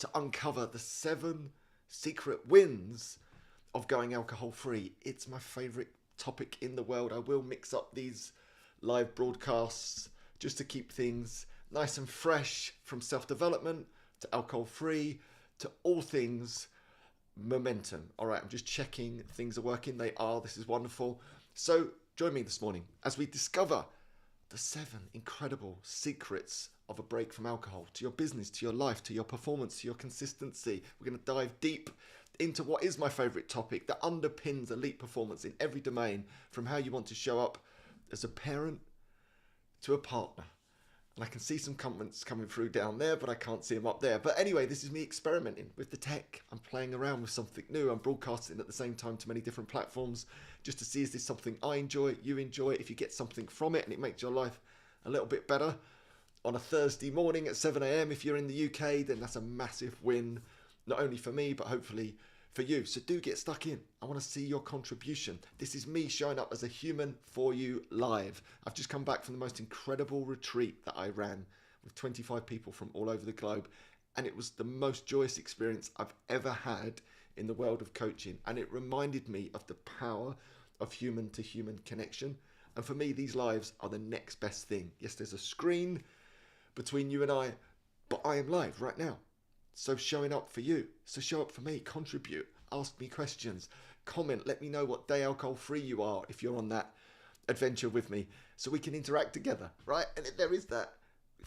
to uncover the 7 secret wins of going alcohol free. It's my favourite topic in the world. I will mix up these live broadcasts just to keep things nice and fresh, from self-development to alcohol free to all things momentum. All right, I'm just checking things are working. They are. This is wonderful. So join me this morning as we discover the 7 incredible secrets of a break from alcohol, to your business, to your life, to your performance, to your consistency. We're going to dive deep into what is my favorite topic that underpins elite performance in every domain, from how you want to show up as a parent to a partner. And I can see some comments coming through down there, but I can't see them up there. But anyway, this is me experimenting with the tech. I'm playing around with something new. I'm broadcasting at the same time to many different platforms just to see, is this something I enjoy, you enjoy, if you get something from it and it makes your life a little bit better. On a Thursday morning at 7 a.m, if you're in the UK, then that's a massive win, not only for me, but hopefully for you. So do get stuck in. I want to see your contribution. This is me showing up as a human for you live. I've just come back from the most incredible retreat that I ran with 25 people from all over the globe. And it was the most joyous experience I've ever had in the world of coaching. And it reminded me of the power of human to human connection. And for me, these lives are the next best thing. Yes, there's a screen between you and I, but I am live right now. So showing up for you. So show up for me. Contribute. Ask me questions. Comment. Let me know what day alcohol free you are if you're on that adventure with me, so we can interact together, right? And there is that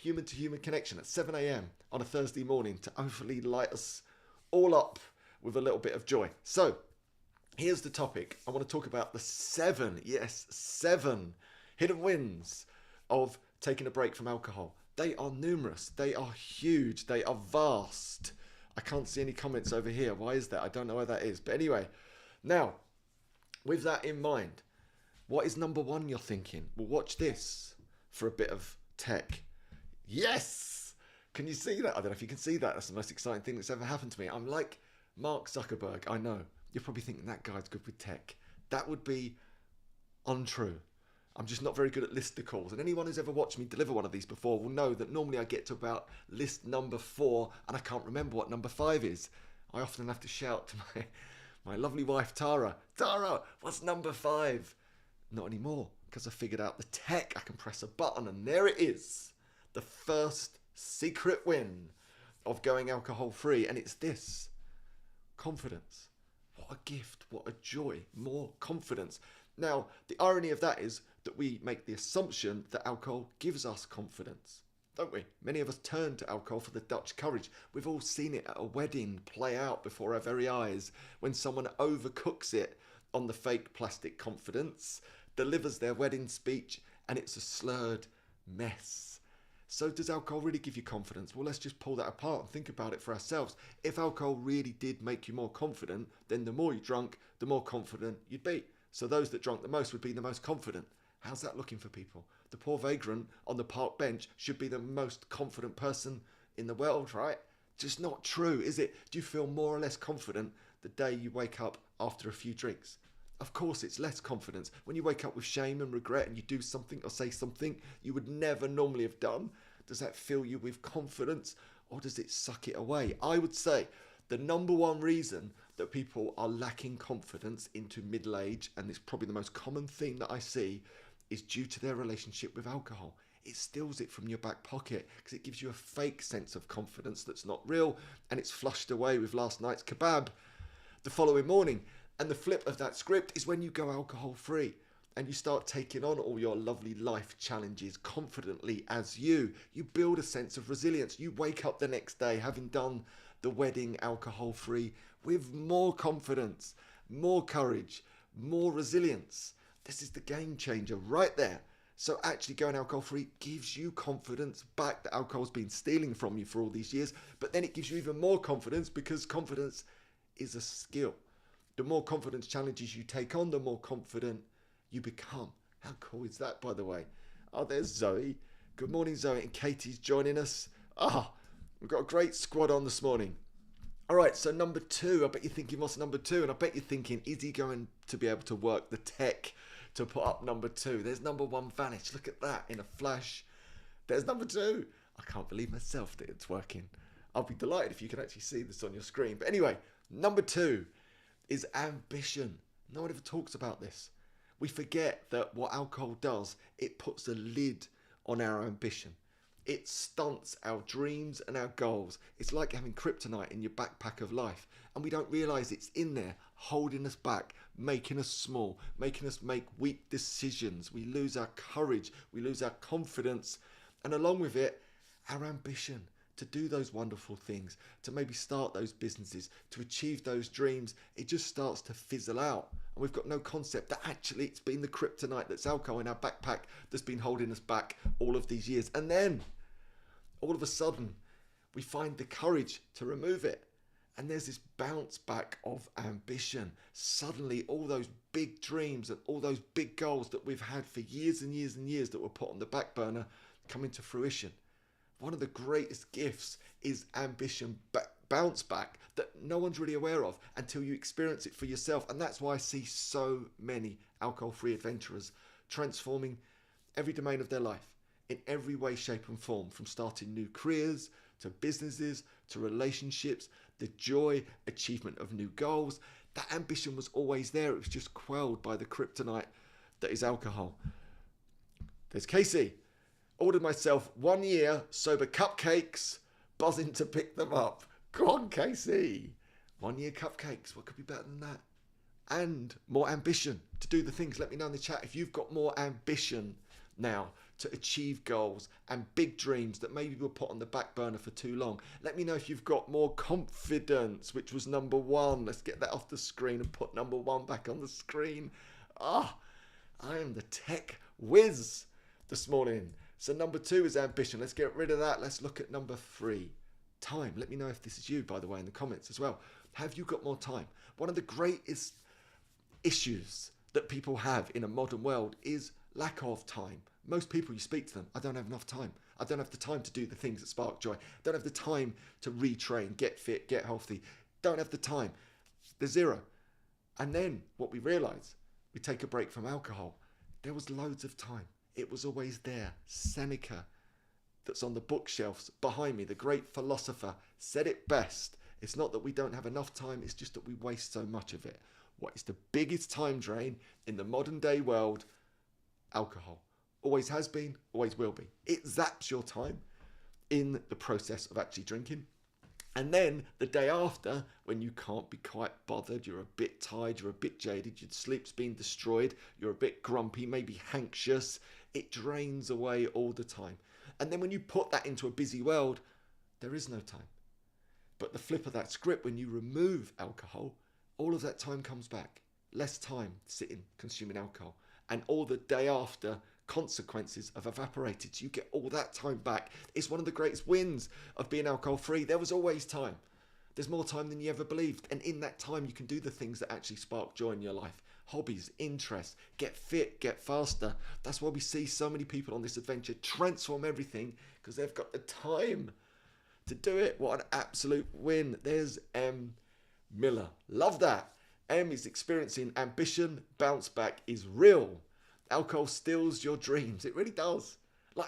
human to human connection at 7 a.m. on a Thursday morning to hopefully light us all up with a little bit of joy. So here's the topic. I want to talk about the 7 hidden wins of taking a break from alcohol. They are numerous. They are huge. They are vast. I can't see any comments over here. Why is that? I don't know why that is. But anyway, now, with that in mind, what is number 1 you're thinking? Well, watch this for a bit of tech. Yes! Can you see that? I don't know if you can see that. That's the most exciting thing that's ever happened to me. I'm like Mark Zuckerberg. I know. You're probably thinking that guy's good with tech. That would be untrue. I'm just not very good at listicles. And anyone who's ever watched me deliver one of these before will know that normally I get to about list number 4 and I can't remember what number 5 is. I often have to shout to my lovely wife, Tara, what's number 5? Not anymore, because I figured out the tech. I can press a button and there it is. The first secret win of going alcohol free. And it's this: confidence. What a gift, what a joy, more confidence. Now, the irony of that is that we make the assumption that alcohol gives us confidence, don't we? Many of us turn to alcohol for the Dutch courage. We've all seen it at a wedding play out before our very eyes, when someone overcooks it on the fake plastic confidence, delivers their wedding speech, and it's a slurred mess. So does alcohol really give you confidence? Well, let's just pull that apart and think about it for ourselves. If alcohol really did make you more confident, then the more you drank, the more confident you'd be. So those that drank the most would be the most confident. How's that looking for people? The poor vagrant on the park bench should be the most confident person in the world, right? Just not true, is it? Do you feel more or less confident the day you wake up after a few drinks? Of course, it's less confidence. When you wake up with shame and regret and you do something or say something you would never normally have done, does that fill you with confidence, or does it suck it away? I would say the number 1 reason that people are lacking confidence into middle age, and it's probably the most common thing that I see, is due to their relationship with alcohol. It steals it from your back pocket because it gives you a fake sense of confidence that's not real, and it's flushed away with last night's kebab the following morning. And the flip of that script is when you go alcohol free and you start taking on all your lovely life challenges confidently as you build a sense of resilience. You wake up the next day having done the wedding alcohol free with more confidence, more courage, more resilience. This is the game changer right there. So actually going alcohol free gives you confidence back that alcohol's been stealing from you for all these years. But then it gives you even more confidence, because confidence is a skill. The more confidence challenges you take on, the more confident you become. How cool is that, by the way? Oh, there's Zoe. Good morning, Zoe. And Katie's joining us. We've got a great squad on this morning. All right, so number 2. I bet you're thinking, what's number 2? And I bet you're thinking, is he going to be able to work the tech to put up number 2? There's number 1 vanished. Look at that in a flash. There's number 2. I can't believe myself that it's working. I'll be delighted if you can actually see this on your screen. But anyway, number 2 is ambition. No one ever talks about this. We forget that what alcohol does, it puts a lid on our ambition. It stunts our dreams and our goals. It's like having kryptonite in your backpack of life, and we don't realise it's in there, holding us back, making us small, making us make weak decisions. We lose our courage, we lose our confidence, and along with it, our ambition to do those wonderful things, to maybe start those businesses, to achieve those dreams. It just starts to fizzle out. And we've got no concept that actually it's been the kryptonite that's alcohol in our backpack that's been holding us back all of these years. And then, all of a sudden, we find the courage to remove it. And there's this bounce back of ambition. Suddenly, all those big dreams and all those big goals that we've had for years and years and years that were put on the back burner come into fruition. One of the greatest gifts is ambition bounce back that no one's really aware of until you experience it for yourself. And that's why I see so many alcohol-free adventurers transforming every domain of their life in every way, shape and form, from starting new careers to businesses to relationships, the joy, achievement of new goals. That ambition was always there. It was just quelled by the kryptonite that is alcohol. There's Casey. Ordered myself 1 year sober cupcakes, buzzing to pick them up. Go on, Casey. 1 year cupcakes. What could be better than that? And more ambition to do the things. Let me know in the chat if you've got more ambition now to achieve goals and big dreams that maybe were put on the back burner for too long. Let me know if you've got more confidence, which was number 1. Let's get that off the screen and put number 1 back on the screen. I am the tech whiz this morning. So number 2 is ambition. Let's get rid of that. Let's look at number 3. Time. Let me know if this is you, by the way, in the comments as well. Have you got more time? One of the greatest issues that people have in a modern world is lack of time. Most people, you speak to them, I don't have enough time. I don't have the time to do the things that spark joy. I don't have the time to retrain, get fit, get healthy. Don't have the time. There's zero. And then what we realise, we take a break from alcohol. There was loads of time. It was always there. Seneca, that's on the bookshelves behind me, the great philosopher, said it best. It's not that we don't have enough time, it's just that we waste so much of it. What is the biggest time drain in the modern day world? Alcohol. Always has been, always will be. It zaps your time in the process of actually drinking. And then the day after, when you can't be quite bothered, you're a bit tired, you're a bit jaded, your sleep's been destroyed, you're a bit grumpy, maybe anxious, it drains away all the time. And then when you put that into a busy world, there is no time. But the flip of that script, when you remove alcohol, all of that time comes back. Less time sitting, consuming alcohol. And all the day after consequences have evaporated. So you get all that time back. It's one of the greatest wins of being alcohol free. There was always time. There's more time than you ever believed. And in that time, you can do the things that actually spark joy in your life. Hobbies, interests, get fit, get faster. That's why we see so many people on this adventure transform everything, because they've got the time to do it. What an absolute win. There's M. Miller. Love that. M is experiencing ambition. Bounce back is real. Alcohol steals your dreams. It really does.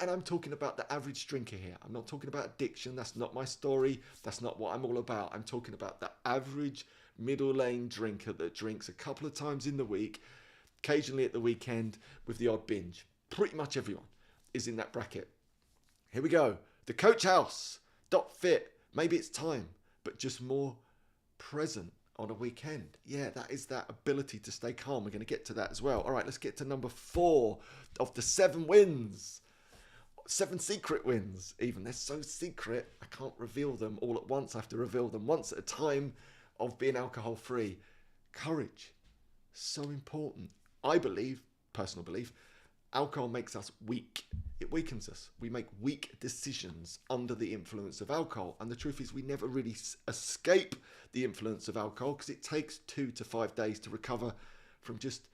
And I'm talking about the average drinker here. I'm not talking about addiction. That's not my story. That's not what I'm all about. I'm talking about the average middle lane drinker that drinks a couple of times in the week, occasionally at the weekend with the odd binge. Pretty much everyone is in that bracket. Here we go. The Coach House. .fit. Maybe it's time, but just more present on a weekend. Yeah, that is that ability to stay calm. We're going to get to that as well. All right, let's get to number 4 of the 7 wins. 7 secret wins, even. They're so secret, I can't reveal them all at once. I have to reveal them once at a time of being alcohol free. Courage. So important. I believe, personal belief, alcohol makes us weak. It weakens us. We make weak decisions under the influence of alcohol. And the truth is we never really escape the influence of alcohol, because it takes 2 to 5 days to recover from just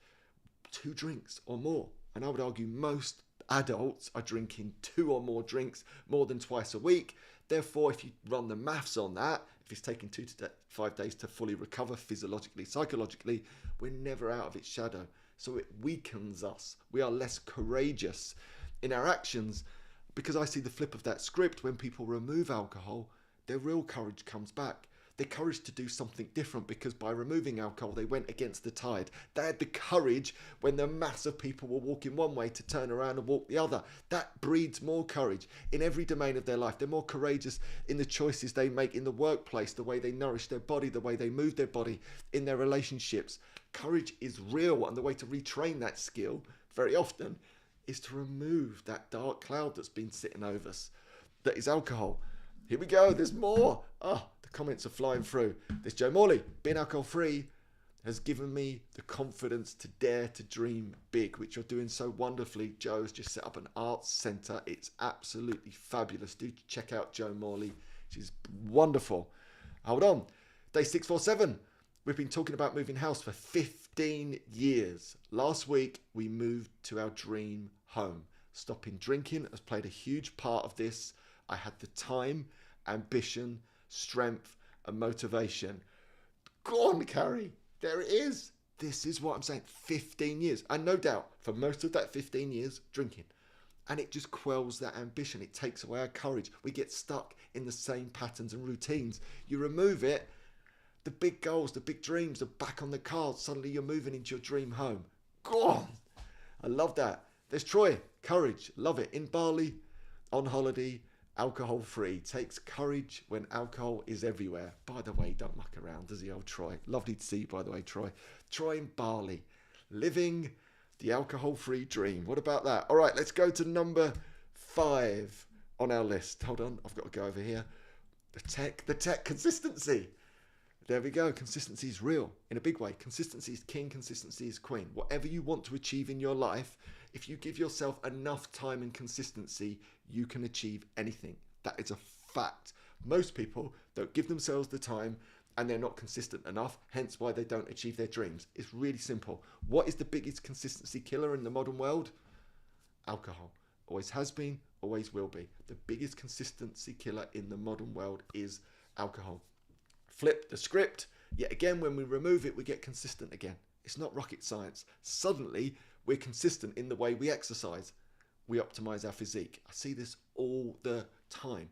2 drinks or more. And I would argue most adults are drinking 2 or more drinks more than twice a week. Therefore, if you run the maths on that, if it's taking 2 to 5 days to fully recover physiologically, psychologically, we're never out of its shadow. So it weakens us. We are less courageous in our actions, because I see the flip of that script. When people remove alcohol, their real courage comes back. Their courage to do something different, because by removing alcohol, they went against the tide. They had the courage when the mass of people were walking one way to turn around and walk the other. That breeds more courage in every domain of their life. They're more courageous in the choices they make in the workplace, the way they nourish their body, the way they move their body, in their relationships. Courage is real, and the way to retrain that skill very often is to remove that dark cloud that's been sitting over us, that is alcohol. Here we go, there's more. The comments are flying through. This Joe Morley, being alcohol free has given me the confidence to dare to dream big, which you're doing so wonderfully. Joe's just set up an arts centre. It's absolutely fabulous. Do check out Joe Morley. She's wonderful. Hold on. Day 647. We've been talking about moving house for 15 years. Last week, we moved to our dream home. Stopping drinking has played a huge part of this. I had the time, ambition, strength, and motivation. Go on, Carrie. There it is. This is what I'm saying. 15 years. And no doubt, for most of that 15 years, drinking. And it just quells that ambition. It takes away our courage. We get stuck in the same patterns and routines. You remove it, the big goals, the big dreams are back on the cards. Suddenly you're moving into your dream home. Go on. I love that. There's Troy. Courage. Love it. In Bali, on holiday, alcohol free. Takes courage when alcohol is everywhere. By the way, don't muck around, does he, old Troy? Lovely to see you, by the way, Troy. Troy in Bali, living the alcohol free dream. What about that? All right, let's go to number 5 on our list. Hold on, I've got to go over here. The tech consistency. There we go. Consistency is real in a big way. Consistency is king. Consistency is queen. Whatever you want to achieve in your life, if you give yourself enough time and consistency, you can achieve anything. That is a fact. Most people don't give themselves the time, and they're not consistent enough, hence why they don't achieve their dreams. It's really simple. What is the biggest consistency killer in the modern world? Alcohol. Always has been, always will be. The biggest consistency killer in the modern world is alcohol. Flip the script. Yet again, when we remove it, we get consistent again. It's not rocket science. Suddenly, we're consistent in the way we exercise. We optimize our physique. I see this all the time.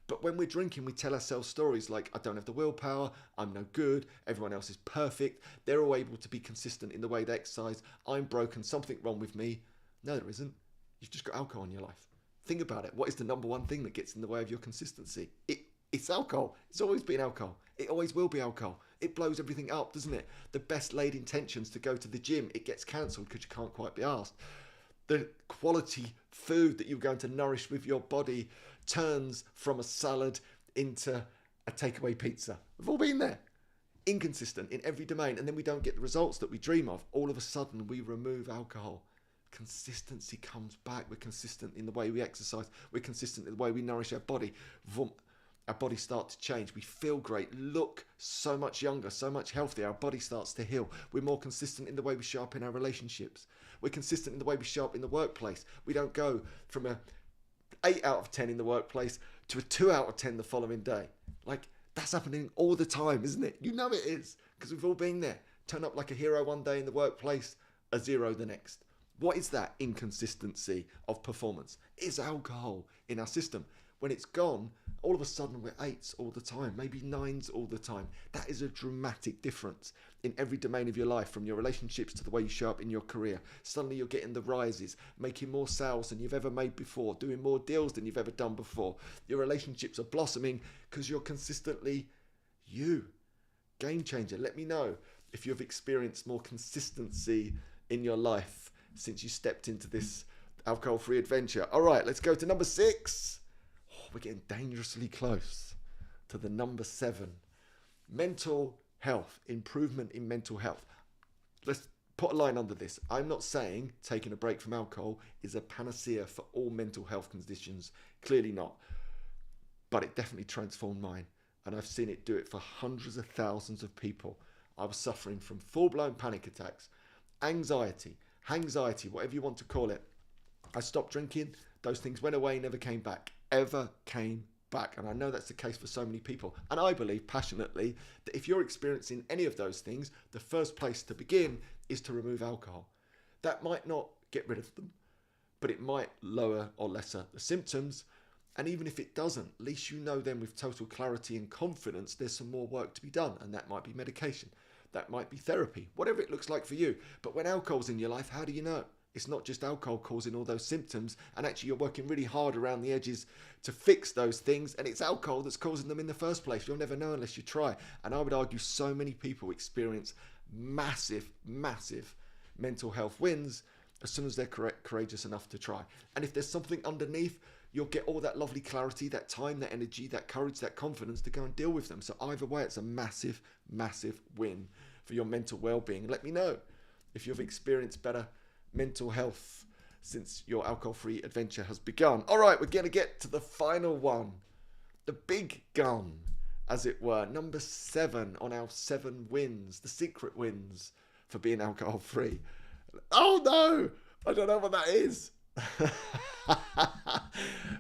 But when we're drinking, we tell ourselves stories like, I don't have the willpower, I'm no good, everyone else is perfect. They're all able to be consistent in the way they exercise. I'm broken, something wrong with me. No, there isn't. You've just got alcohol in your life. Think about it. What is the number one thing that gets in the way of your consistency? It's alcohol. It's always been alcohol. It always will be alcohol. It blows everything up, doesn't it? The best laid intentions to go to the gym, it gets cancelled because you can't quite be asked. The quality food that you're going to nourish with your body turns from a salad into a takeaway pizza. We've all been there. Inconsistent in every domain, and then we don't get the results that we dream of. All of a sudden, we remove alcohol. Consistency comes back. We're consistent in the way we exercise. We're consistent in the way we nourish our body. Our body starts to change. We feel great, look so much younger, so much healthier. Our body starts to heal. We're more consistent in the way we show up in our relationships. We're consistent in the way we show up in the workplace. We don't go from a 8 out of 10 in the workplace to a 2 out of 10 the following day. Like, that's happening all the time, isn't it? You know it is, because we've all been there. Turn up like a hero one day in the workplace, a 0 the next. What is that inconsistency of performance? It's alcohol in our system. When it's gone, all of a sudden we're 8s all the time, maybe 9s all the time. That is a dramatic difference in every domain of your life, from your relationships to the way you show up in your career. Suddenly you're getting the rises, making more sales than you've ever made before, doing more deals than you've ever done before. Your relationships are blossoming because you're consistently you. Game changer. Let me know if you've experienced more consistency in your life since you stepped into this alcohol-free adventure. All right, let's go to number 6. We're getting dangerously close to the number 7. Mental health, improvement in mental health. Let's put a line under this. I'm not saying taking a break from alcohol is a panacea for all mental health conditions. Clearly not. But it definitely transformed mine. And I've seen it do it for hundreds of thousands of people. I was suffering from full-blown panic attacks, anxiety, whatever you want to call it. I stopped drinking. Those things went away, never came back. Ever came back. And I know that's the case for so many people. And I believe passionately that if you're experiencing any of those things, the first place to begin is to remove alcohol. That might not get rid of them, but it might lower or lessen the symptoms. And even if it doesn't, at least you know then with total clarity and confidence there's some more work to be done. And that might be medication. That might be therapy. Whatever it looks like for you. But when alcohol's in your life, how do you know? It's not just alcohol causing all those symptoms. And actually you're working really hard around the edges to fix those things. And it's alcohol that's causing them in the first place. You'll never know unless you try. And I would argue so many people experience massive, massive mental health wins as soon as they're courageous enough to try. And if there's something underneath, you'll get all that lovely clarity, that time, that energy, that courage, that confidence to go and deal with them. So either way, it's a massive, massive win for your mental well-being. Let me know if you've experienced better mental health since your alcohol-free adventure has begun. All right, we're going to get to the final one. The big gun, as it were. Number 7 on our 7 wins, the secret wins for being alcohol-free. Oh no, I don't know what that is.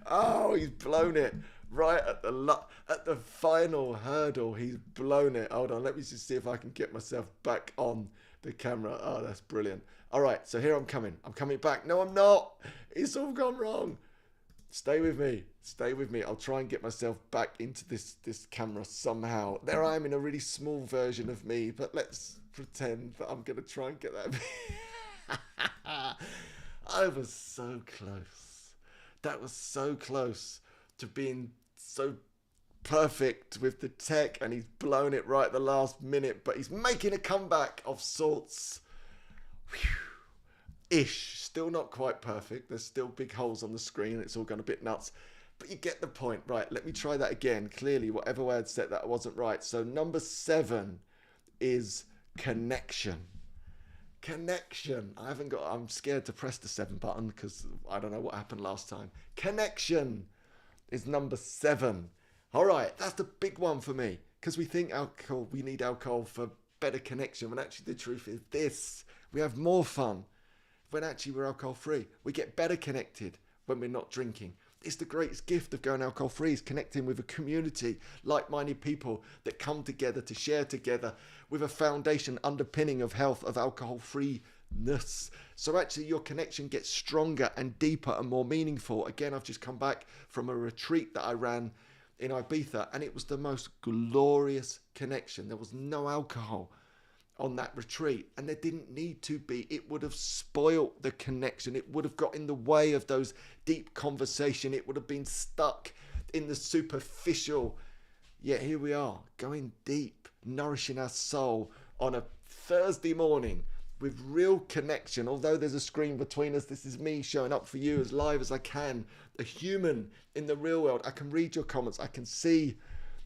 Oh, he's blown it right at the final hurdle. He's blown it. Hold on, let me just see if I can get myself back on the camera. Oh, that's brilliant. All right, so here I'm coming back. No, I'm not. It's all gone wrong. Stay with me. I'll try and get myself back into this camera somehow. There I am in a really small version of me, but let's pretend that I'm gonna try and get that. I was so close. That was so close to being so perfect with the tech, and he's blown it right at the last minute, but he's making a comeback of sorts. Ish. Still not quite perfect. There's still big holes on the screen. It's all gone a bit nuts. But you get the point. Right, let me try that again. Clearly, whatever way I'd set that wasn't right. So number 7 is connection. Connection. I'm scared to press the 7 button because I don't know what happened last time. Connection is number 7. All right, that's the big one for me because we think we need alcohol for better connection, when actually the truth is this: we have more fun when actually we're alcohol free. We get better connected when we're not drinking. It's the greatest gift of going alcohol free, is connecting with a community, like-minded people that come together to share together with a foundation underpinning of health, of alcohol freeness. So actually your connection gets stronger and deeper and more meaningful. Again, I've just come back from a retreat that I ran in Ibiza, and it was the most glorious connection. There was no alcohol on that retreat, and there didn't need to be. It would have spoilt the connection. It would have got in the way of those deep conversation. It would have been stuck in the superficial. Yet here we are, going deep, nourishing our soul on a Thursday morning with real connection. Although there's a screen between us, this is me showing up for you as live as I can, a human in the real world. I can read your comments. I can see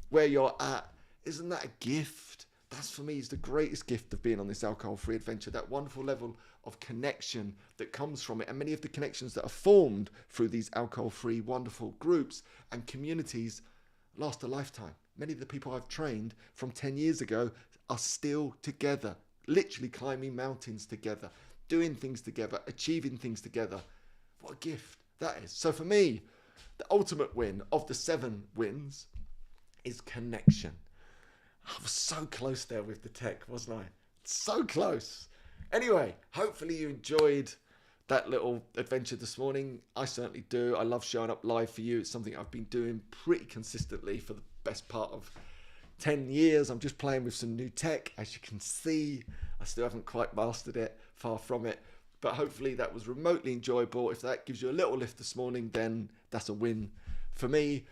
where you're at. Isn't that a gift? That's, for me, is the greatest gift of being on this alcohol-free adventure, that wonderful level of connection that comes from it. And many of the connections that are formed through these alcohol-free wonderful groups and communities last a lifetime. Many of the people I've trained from 10 years ago are still together, literally climbing mountains together, doing things together, achieving things together. What a gift that is. So for me, the ultimate win of the 7 wins is connection. I was so close there with the tech, wasn't I? So close. Anyway, hopefully you enjoyed that little adventure this morning. I certainly do. I love showing up live for you. It's something I've been doing pretty consistently for the best part of 10 years. I'm just playing with some new tech. As you can see, I still haven't quite mastered it, far from it. But hopefully that was remotely enjoyable. If that gives you a little lift this morning, then that's a win for me.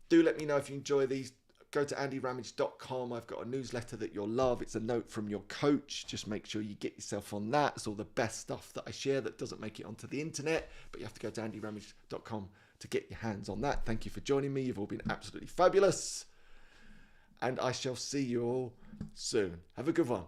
Do let me know if you enjoy these. Go to andyramage.com. I've got a newsletter that you'll love. It's a note from your coach. Just make sure you get yourself on that. It's all the best stuff that I share that doesn't make it onto the internet, but you have to go to andyramage.com to get your hands on that. Thank you for joining me. You've all been absolutely fabulous. And I shall see you all soon. Have a good one.